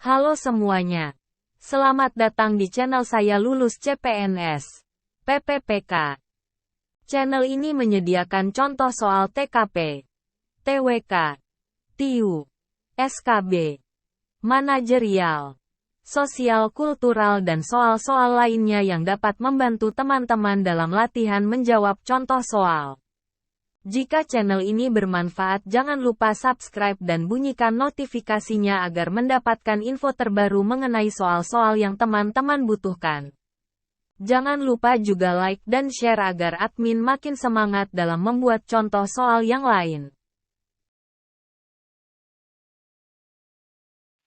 Halo semuanya. Selamat datang di channel saya Lulus CPNS, PPPK. Channel ini menyediakan contoh soal TKP, TWK, TIU, SKB, manajerial, sosial kultural dan soal-soal lainnya yang dapat membantu teman-teman dalam latihan menjawab contoh soal. Jika channel ini bermanfaat, jangan lupa subscribe dan bunyikan notifikasinya agar mendapatkan info terbaru mengenai soal-soal yang teman-teman butuhkan. Jangan lupa juga like dan share agar admin makin semangat dalam membuat contoh soal yang lain.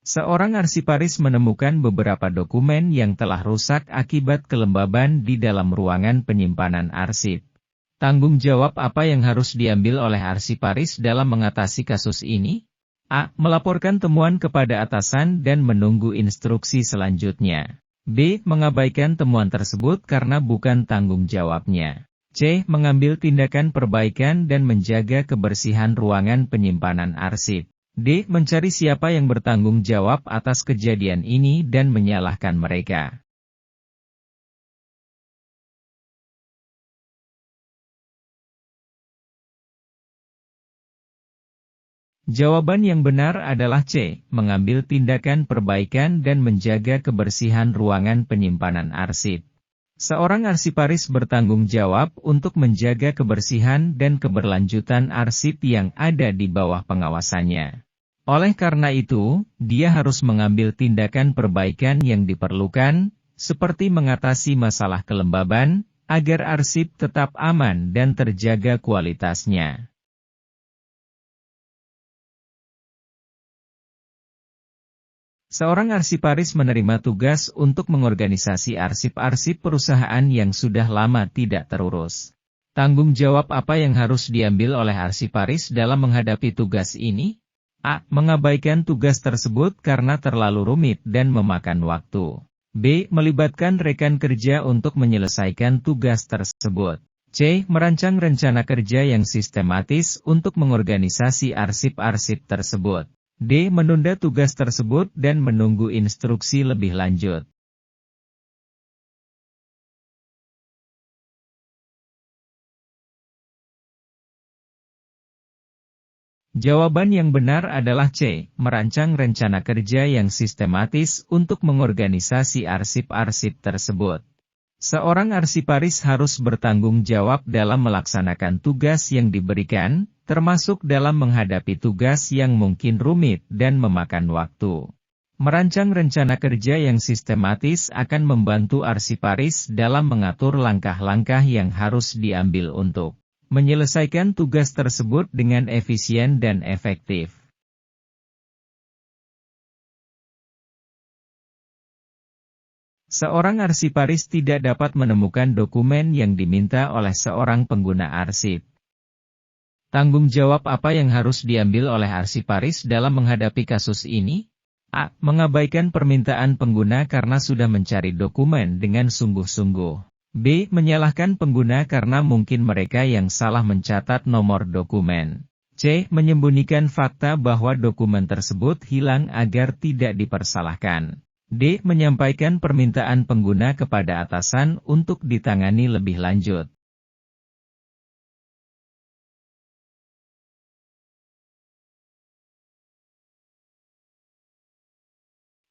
Seorang arsiparis menemukan beberapa dokumen yang telah rusak akibat kelembaban di dalam ruangan penyimpanan arsip. Tanggung jawab apa yang harus diambil oleh arsiparis dalam mengatasi kasus ini? A. Melaporkan temuan kepada atasan dan menunggu instruksi selanjutnya. B. Mengabaikan temuan tersebut karena bukan tanggung jawabnya. C. Mengambil tindakan perbaikan dan menjaga kebersihan ruangan penyimpanan arsip. D. Mencari siapa yang bertanggung jawab atas kejadian ini dan menyalahkan mereka. Jawaban yang benar adalah C. Mengambil tindakan perbaikan dan menjaga kebersihan ruangan penyimpanan arsip. Seorang arsiparis bertanggung jawab untuk menjaga kebersihan dan keberlanjutan arsip yang ada di bawah pengawasannya. Oleh karena itu, dia harus mengambil tindakan perbaikan yang diperlukan, seperti mengatasi masalah kelembaban, agar arsip tetap aman dan terjaga kualitasnya. Seorang arsiparis menerima tugas untuk mengorganisasi arsip-arsip perusahaan yang sudah lama tidak terurus. Tanggung jawab apa yang harus diambil oleh arsiparis dalam menghadapi tugas ini? A. Mengabaikan tugas tersebut karena terlalu rumit dan memakan waktu. B. Melibatkan rekan kerja untuk menyelesaikan tugas tersebut. C. Merancang rencana kerja yang sistematis untuk mengorganisasi arsip-arsip tersebut. D. Menunda tugas tersebut dan menunggu instruksi lebih lanjut. Jawaban yang benar adalah C. Merancang rencana kerja yang sistematis untuk mengorganisasi arsip-arsip tersebut. Seorang arsiparis harus bertanggung jawab dalam melaksanakan tugas yang diberikan, termasuk dalam menghadapi tugas yang mungkin rumit dan memakan waktu. Merancang rencana kerja yang sistematis akan membantu arsiparis dalam mengatur langkah-langkah yang harus diambil untuk menyelesaikan tugas tersebut dengan efisien dan efektif. Seorang arsiparis tidak dapat menemukan dokumen yang diminta oleh seorang pengguna arsip. Tanggung jawab apa yang harus diambil oleh arsiparis dalam menghadapi kasus ini? A. Mengabaikan permintaan pengguna karena sudah mencari dokumen dengan sungguh-sungguh. B. Menyalahkan pengguna karena mungkin mereka yang salah mencatat nomor dokumen. C. Menyembunyikan fakta bahwa dokumen tersebut hilang agar tidak dipersalahkan. D. Menyampaikan permintaan pengguna kepada atasan untuk ditangani lebih lanjut.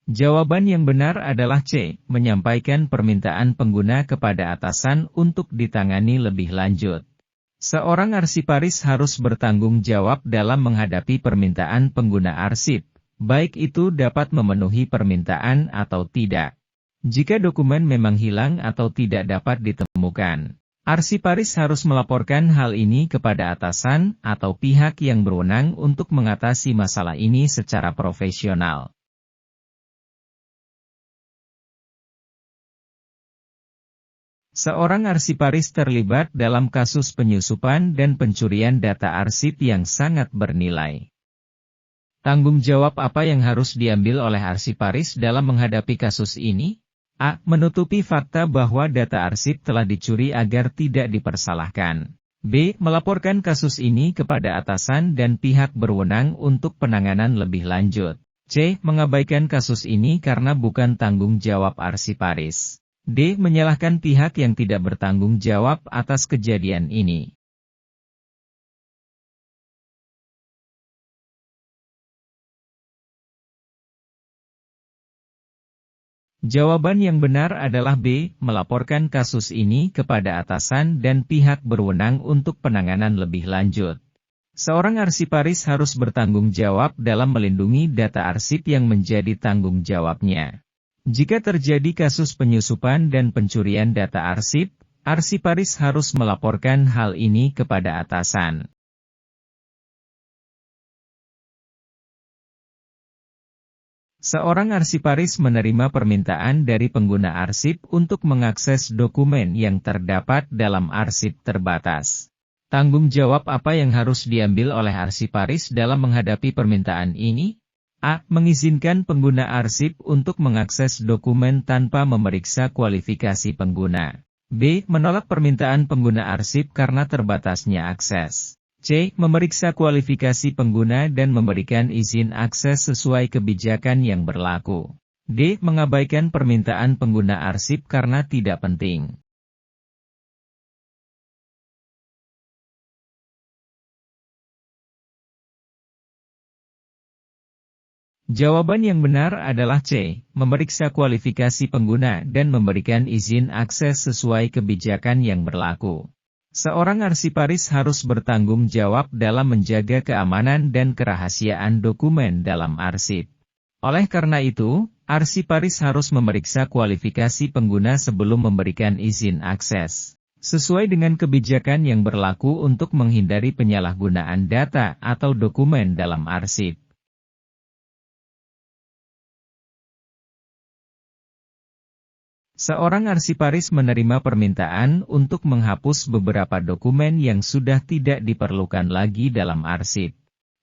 Jawaban yang benar adalah C. Menyampaikan permintaan pengguna kepada atasan untuk ditangani lebih lanjut. Seorang arsiparis harus bertanggung jawab dalam menghadapi permintaan pengguna arsip, baik itu dapat memenuhi permintaan atau tidak. Jika dokumen memang hilang atau tidak dapat ditemukan, arsiparis harus melaporkan hal ini kepada atasan atau pihak yang berwenang untuk mengatasi masalah ini secara profesional. Seorang arsiparis terlibat dalam kasus penyusupan dan pencurian data arsip yang sangat bernilai. Tanggung jawab apa yang harus diambil oleh arsiparis dalam menghadapi kasus ini? A. Menutupi fakta bahwa data arsip telah dicuri agar tidak dipersalahkan. B. Melaporkan kasus ini kepada atasan dan pihak berwenang untuk penanganan lebih lanjut. C. Mengabaikan kasus ini karena bukan tanggung jawab arsiparis. D. Menyalahkan pihak yang tidak bertanggung jawab atas kejadian ini. Jawaban yang benar adalah B. Melaporkan kasus ini kepada atasan dan pihak berwenang untuk penanganan lebih lanjut. Seorang arsiparis harus bertanggung jawab dalam melindungi data arsip yang menjadi tanggung jawabnya. Jika terjadi kasus penyusupan dan pencurian data arsip, arsiparis harus melaporkan hal ini kepada atasan. Seorang arsiparis menerima permintaan dari pengguna arsip untuk mengakses dokumen yang terdapat dalam arsip terbatas. Tanggung jawab apa yang harus diambil oleh arsiparis dalam menghadapi permintaan ini? A. Mengizinkan pengguna arsip untuk mengakses dokumen tanpa memeriksa kualifikasi pengguna. B. Menolak permintaan pengguna arsip karena terbatasnya akses. C. Memeriksa kualifikasi pengguna dan memberikan izin akses sesuai kebijakan yang berlaku. D. Mengabaikan permintaan pengguna arsip karena tidak penting. Jawaban yang benar adalah C. Memeriksa kualifikasi pengguna dan memberikan izin akses sesuai kebijakan yang berlaku. Seorang arsiparis harus bertanggung jawab dalam menjaga keamanan dan kerahasiaan dokumen dalam arsip. Oleh karena itu, arsiparis harus memeriksa kualifikasi pengguna sebelum memberikan izin akses. Sesuai dengan kebijakan yang berlaku untuk menghindari penyalahgunaan data atau dokumen dalam arsip. Seorang arsiparis menerima permintaan untuk menghapus beberapa dokumen yang sudah tidak diperlukan lagi dalam arsip.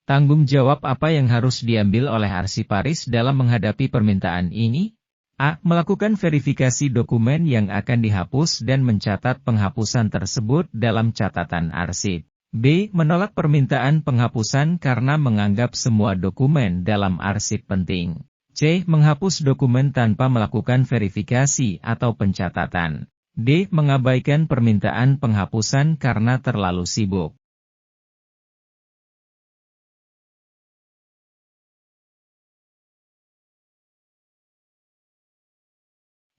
Tanggung jawab apa yang harus diambil oleh arsiparis dalam menghadapi permintaan ini? A. Melakukan verifikasi dokumen yang akan dihapus dan mencatat penghapusan tersebut dalam catatan arsip. B. Menolak permintaan penghapusan karena menganggap semua dokumen dalam arsip penting. C. Menghapus dokumen tanpa melakukan verifikasi atau pencatatan. D. Mengabaikan permintaan penghapusan karena terlalu sibuk.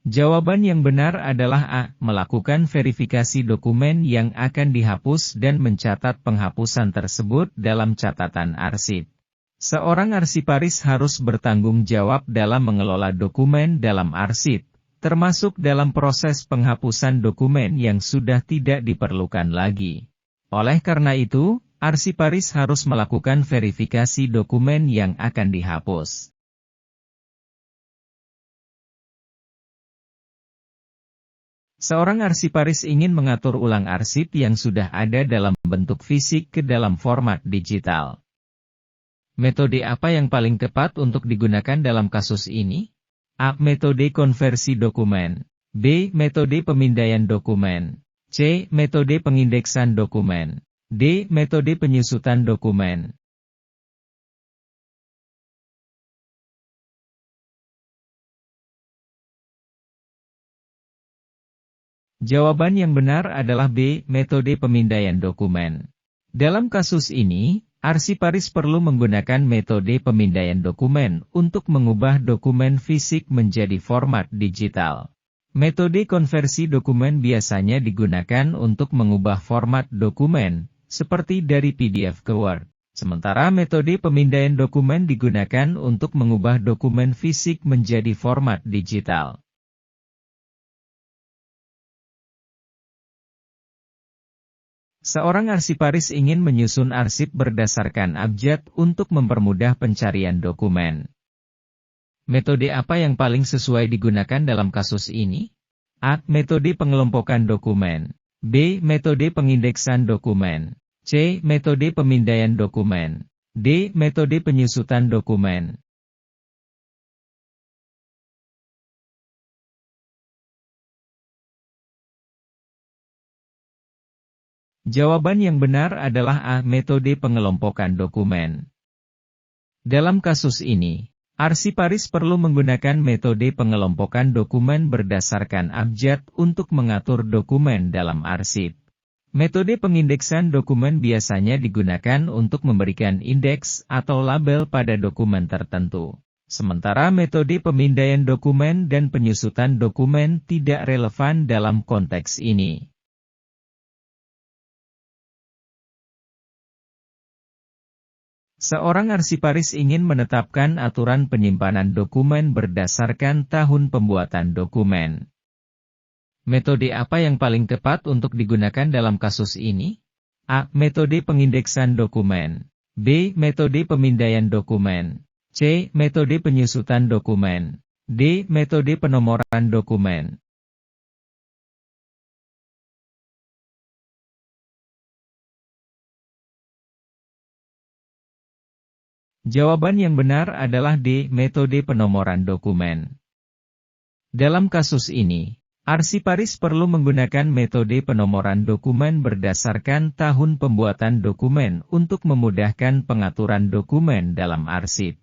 Jawaban yang benar adalah A. Melakukan verifikasi dokumen yang akan dihapus dan mencatat penghapusan tersebut dalam catatan arsip. Seorang arsiparis harus bertanggung jawab dalam mengelola dokumen dalam arsip, termasuk dalam proses penghapusan dokumen yang sudah tidak diperlukan lagi. Oleh karena itu, arsiparis harus melakukan verifikasi dokumen yang akan dihapus. Seorang arsiparis ingin mengatur ulang arsip yang sudah ada dalam bentuk fisik ke dalam format digital. Metode apa yang paling tepat untuk digunakan dalam kasus ini? A. Metode konversi dokumen. B. Metode pemindaian dokumen. C. Metode pengindeksan dokumen. D. Metode penyusutan dokumen. Jawaban yang benar adalah B. Metode pemindaian dokumen. Dalam kasus ini, arsiparis perlu menggunakan metode pemindaian dokumen untuk mengubah dokumen fisik menjadi format digital. Metode konversi dokumen biasanya digunakan untuk mengubah format dokumen, seperti dari PDF ke Word. Sementara metode pemindaian dokumen digunakan untuk mengubah dokumen fisik menjadi format digital. Seorang arsiparis ingin menyusun arsip berdasarkan abjad untuk mempermudah pencarian dokumen. Metode apa yang paling sesuai digunakan dalam kasus ini? A. Metode pengelompokan dokumen. B. Metode pengindeksan dokumen. C. Metode pemindaian dokumen. D. Metode penyusutan dokumen. Jawaban yang benar adalah A. Metode pengelompokan dokumen. Dalam kasus ini, Arsiparis perlu menggunakan metode pengelompokan dokumen berdasarkan abjad untuk mengatur dokumen dalam arsip. Metode pengindeksan dokumen biasanya digunakan untuk memberikan indeks atau label pada dokumen tertentu. Sementara metode pemindaian dokumen dan penyusutan dokumen tidak relevan dalam konteks ini. Seorang arsiparis ingin menetapkan aturan penyimpanan dokumen berdasarkan tahun pembuatan dokumen. Metode apa yang paling tepat untuk digunakan dalam kasus ini? A. Metode pengindeksan dokumen. B. Metode pemindaian dokumen. C. Metode penyusutan dokumen. D. Metode penomoran dokumen. Jawaban yang benar adalah D. Metode penomoran dokumen. Dalam kasus ini, arsiparis perlu menggunakan metode penomoran dokumen berdasarkan tahun pembuatan dokumen untuk memudahkan pengaturan dokumen dalam arsip.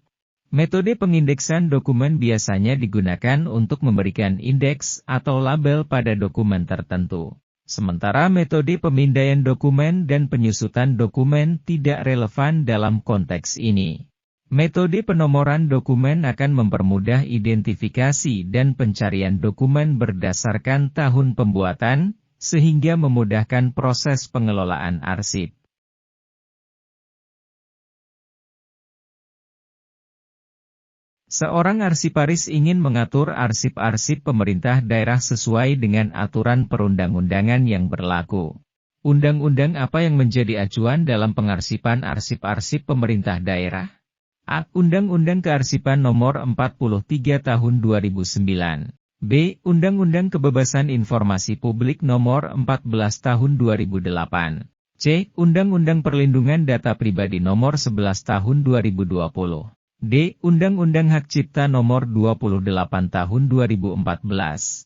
Metode pengindeksan dokumen biasanya digunakan untuk memberikan indeks atau label pada dokumen tertentu. Sementara metode pemindaian dokumen dan penyusutan dokumen tidak relevan dalam konteks ini. Metode penomoran dokumen akan mempermudah identifikasi dan pencarian dokumen berdasarkan tahun pembuatan, sehingga memudahkan proses pengelolaan arsip. Seorang arsiparis ingin mengatur arsip-arsip pemerintah daerah sesuai dengan aturan perundang-undangan yang berlaku. Undang-undang apa yang menjadi acuan dalam pengarsipan arsip-arsip pemerintah daerah? A. Undang-Undang Kearsipan Nomor 43 Tahun 2009. B. Undang-Undang Kebebasan Informasi Publik Nomor 14 Tahun 2008. C. Undang-Undang Perlindungan Data Pribadi Nomor 11 Tahun 2020. D. Undang-Undang Hak Cipta Nomor 28 Tahun 2014.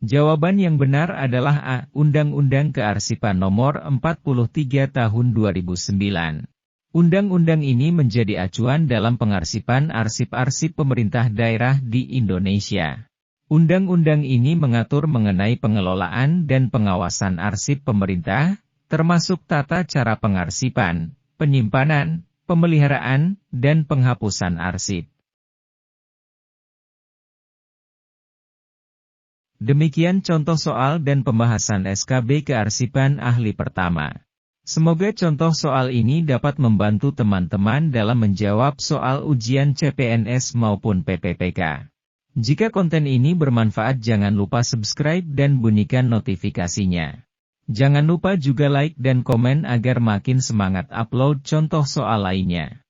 Jawaban yang benar adalah A. Undang-Undang Kearsipan Nomor 43 Tahun 2009. Undang-undang ini menjadi acuan dalam pengarsipan arsip-arsip pemerintah daerah di Indonesia. Undang-undang ini mengatur mengenai pengelolaan dan pengawasan arsip pemerintah, termasuk tata cara pengarsipan, penyimpanan, pemeliharaan, dan penghapusan arsip. Demikian contoh soal dan pembahasan SKB Kearsipan Ahli pertama. Semoga contoh soal ini dapat membantu teman-teman dalam menjawab soal ujian CPNS maupun PPPK. Jika konten ini bermanfaat, jangan lupa subscribe dan bunyikan notifikasinya. Jangan lupa juga like dan komen agar makin semangat upload contoh soal lainnya.